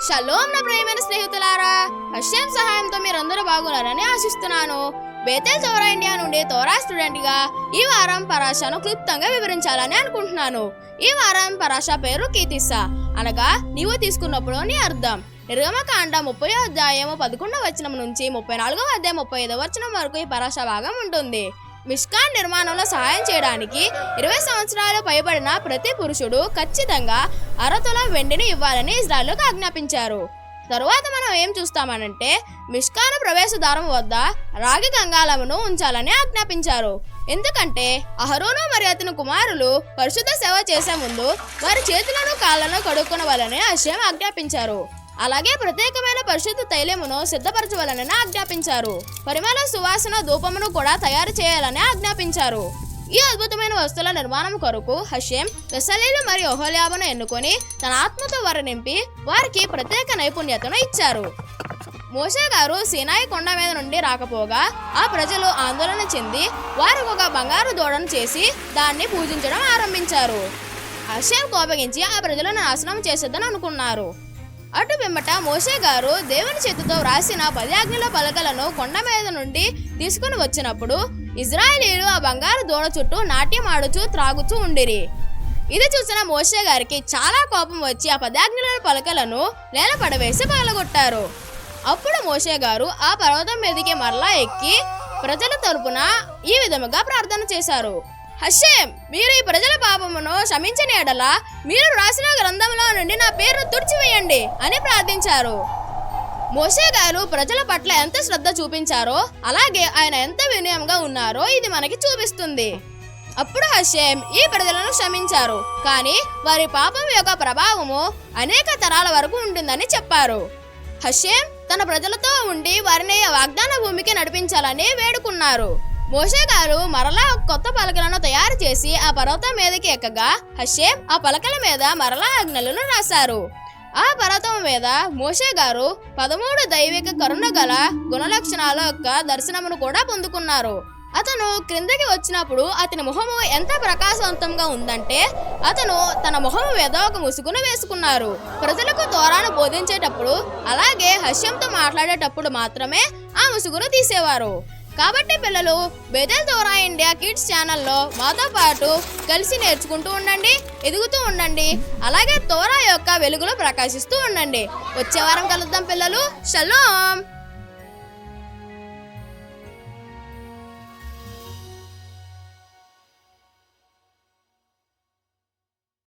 Shalom నా ప్రియమైన స్నేహితులారా, హషేం సహాయంతో మీరందరూ బాగున్నారని ఆశిస్తున్నాను. బేతేల్ తోరా ఇండియా నుండి తోరా స్టూడెంట్ గా ఈ వారం పరాషాను క్లుప్తంగా వివరించాలని అనుకుంటున్నాను. ఈ వారం పరాషా పేరు కీతిస్సా, అనగా నీవు తీసుకున్నప్పుడు నీ అర్థం. నిర్గమకాండ 30వ అధ్యాయం 11వ వచనం నుంచి 34వ అధ్యాయం 35వ వచనం వరకు ఈ పరాషా భాగం ఉంటుంది. మిష్కాన్ నిర్మాణంలో సహాయం చేయడానికి 20 సంవత్సరాలు పైబడిన ప్రతి పురుషుడు ఖచ్చితంగా 1/2 తులం వెండిని ఇవ్వాలని ఇజ్రాయెలుకు ఆజ్ఞాపించారు. తరువాత మనం ఏం చూస్తామనంటే మిష్కాను ప్రవేశ ద్వారం వద్ద రాగి గంగాళమును ఉంచాలని ఆజ్ఞాపించారు. ఎందుకంటే అహరోను మరియు అతని కుమారులు పరిశుద్ధ సేవ చేసే ముందు వారి చేతులను కాళ్లను కడుక్కొనవాలని హషేం ఆజ్ఞాపించారు. అలాగే ప్రత్యేకమైన పరిశుద్ధ తైలమును సిద్ధపరచవాలని ఆజ్ఞాపించారు. పరిమళ సువాసన ధూపమును కూడా తయారు చేయాలని ఆజ్ఞాపించారు. ఈ అద్భుతమైన వస్తువుల నిర్మాణం కొరకు హషేం బెసలేలు మరియు ఓహోలియాబును ఎన్నుకొని తన ఆత్మతో వారు నింపి వారికి ప్రత్యేక నైపుణ్యతను ఇచ్చారు. మోషే గారు సీనాయి కొండ మీద నుండి రాకపోగా ఆ ప్రజలు ఆందోళన చెంది వారు ఒక బంగారు దూడను చేసి దాన్ని పూజించడం ఆరంభించారు. హషేం కోపగించి ఆ ప్రజలను నాశనం చేసేద్దని అనుకున్నారు. అటు పిమ్మట మోషే గారు దేవుని చేతితో వ్రాసిన 10 ఆజ్ఞల పలకలను కొండ మీద నుండి తీసుకుని వచ్చినప్పుడు ఇజ్రాయేలీలు ఆ బంగారు దూడ చుట్టూ నాట్యం ఆడుచూ త్రాగుచూ ఉండిరి. ఇది చూసిన మోషే గారికి చాలా కోపం వచ్చి ఆ 10 ఆజ్ఞల పలకలను నేల పడవేసి పగలగొట్టారు. అప్పుడు మోషే గారు ఆ పర్వతం మీదకి మరలా ఎక్కి ప్రజల తరపున ఈ విధముగా ప్రార్థన చేశారు. హషేం, మీరు ఈ ప్రజల పాపమును క్షమించని ఎడల మీరు రాసిన గ్రంథంలో నుండి నా పేరును తుడిచివేయండి అని ప్రార్థించారు. మోషే గారు ప్రజల పట్ల ఎంత శ్రద్ధ చూపించారో అలాగే ఆయన ఎంత వినయంగా ఉన్నారో ఇది మనకి చూపిస్తుంది. అప్పుడు హషేం ఈ ప్రజలను క్షమించారు, కానీ వారి పాపం యొక్క ప్రభావము అనేక తరాల వరకు ఉంటుందని చెప్పారు. హషేం తన ప్రజలతో ఉండి వారిని వాగ్దాన భూమికి నడిపించాలని వేడుకున్నారు. మోషే గారు మరలా కొత్త పలకలను తయారు చేసి ఆ పర్వతం మీదకి ఎక్కగా హషేం ఆ పలకల మీద మరలా ఆజ్ఞలను రాశారు. ఆ పర్వతం మీద మోషే గారు 13 దైవిక కరుణ గల గుణలక్షణాల యొక్క దర్శనమును కూడా పొందుకున్నారు. అతను క్రిందకి వచ్చినప్పుడు అతని ముఖము ఎంత ప్రకాశవంతంగా ఉందంటే అతను తన ముఖము మీద ఒక ముసుగును వేసుకున్నారు. ప్రజలకు తోరాను బోధించేటప్పుడు అలాగే హషేంతో మాట్లాడేటప్పుడు మాత్రమే ఆ ముసుగును తీసేవారు. కాబట్టి పిల్లలు, బేతేల్ తోరా ఇండియా కిడ్స్ ఛానల్లో మాతో పాటు కలిసి నేర్చుకుంటూ ఉండండి, ఎదుగుతూ ఉండండి, అలాగే తోరా యొక్క వెలుగులో ప్రకాశిస్తూ ఉండండి. వచ్చే వారం కలుద్దాం పిల్లలు. షలోమ్.